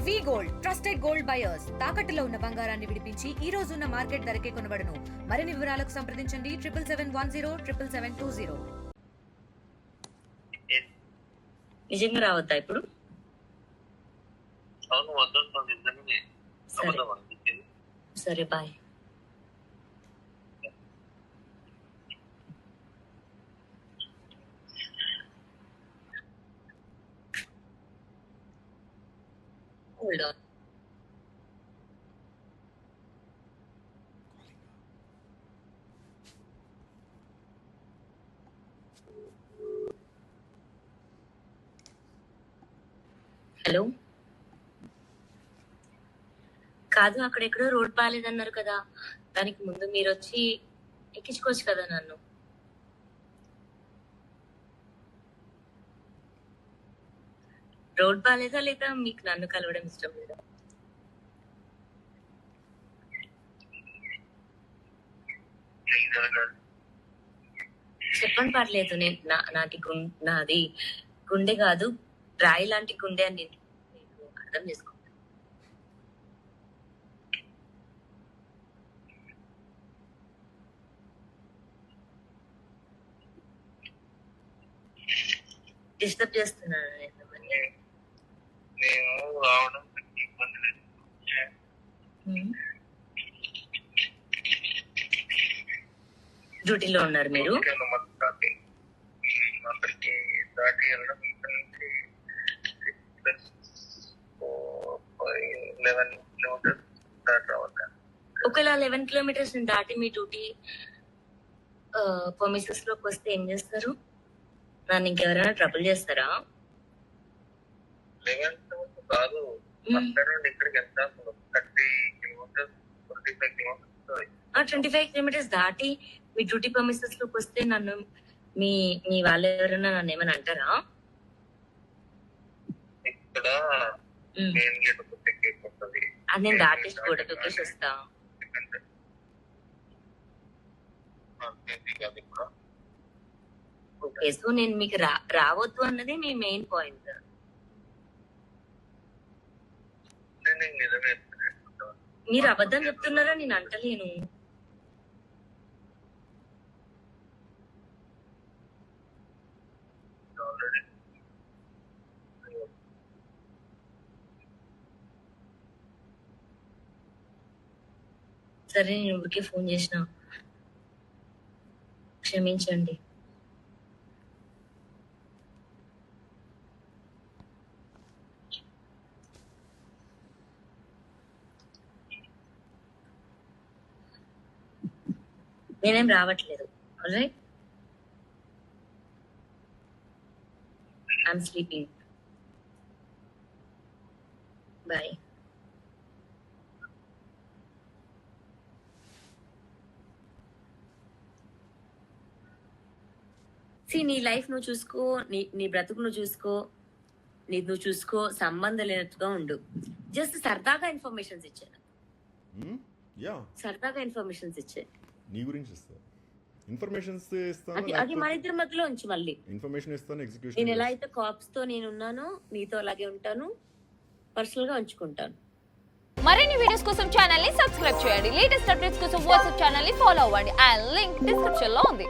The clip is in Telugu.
వి గోల్డ్ ట్రస్టెడ్ గోల్డ్ బయర్స్ తాకట్టులో ఉన్న బంగారాన్ని విడిపించి ఈ రోజు ఉన్న మార్కెట్ ధరకే కొనబడును. మరిన్ని వివరాలకు సంప్రదించండి 7710 నిజంగా రావద్దా ఇప్పుడు? సరే బాయ్. Hold on. హలో, కాదు అక్కడెక్కడో రోడ్ బాగాలేదన్నారు కదా, దానికి ముందు మీరు వచ్చి ఎక్కించుకోవచ్చు కదా నన్ను. రోడ్ బాగాలేదా లేదా మీకు నన్ను కలవడం ఇష్టం లేదా? చెప్పండి పర్లేదు. నేను నాది గుండె కాదు, రాయి లాంటి గుండె అని నేను అర్థం చేసుకుంటాను. డిస్టర్బ్ చేస్తున్నాను నేను. డ్యూటీలో ఉన్నారు మీరు? ఒకవేళ 11 కిలోమీటర్స్ దాటి మీ డ్యూటీ పర్మిసెస్ లోకి వస్తే ఏం చేస్తారు? నన్ను ఇంకెవరైనా ట్రబుల్ చేస్తారా? 25 కిలోమీటర్స్ దాటి మీ డ్యూటీ పర్మిసెస్ లోకి వస్తే నన్ను మీ మీ వాళ్ళు ఎవరైనా నన్ను ఏమైనా అంటారా? అది నేను దాటేసి కూడా దొక్కేసి వస్తా. ఓకే, సో నేను మీకు రావద్దు అన్నది మీ మెయిన్ పాయింట్. మీరు అబద్ధం చెప్తున్నారా? నేను అంటలేను. సరే, నేను ఊరికే ఫోన్ చేసిన, క్షమించండి. నేనేం రావట్లేదు. Alright, I'm sleeping. బాయ్. నీ లైఫ్ నువ్వు చూసుకో, నీ బ్రతుకు నువ్వు చూసుకో, నువ్వు చూసుకో, సంబంధం లేనట్టుగా ఉండు. జస్ట్ సరదాగా ఇన్ఫర్మేషన్స్ ఇచ్చాను. సరదాగా ఇన్ఫర్మేషన్స్ ఇచ్చాను. నీ గురించి ఇన్ఫర్మేషన్స్ అది మన ఇద్దరి మధ్యలో ఉంచి మళ్ళీ ఇన్ఫర్మేషన్ ఇస్తాను. ఎగ్జిక్యూషన్ నేను ఎలా అయితే కాప్స్ తో నేను ఉన్నానో నీతో అలాగే ఉంటాను, పర్సనల్ గా ఉంచుకుంటాను. మరిన్ని వీడియోస్ కోసం ఛానల్ ని సబ్స్క్రైబ్ చేయండి. లేటెస్ట్ అప్డేట్స్ కోసం వాట్సాప్ ఛానల్ ని ఫాలో అవ్వండి. ఆ లింక్ డిస్క్రిప్షన్ లో ఉంది.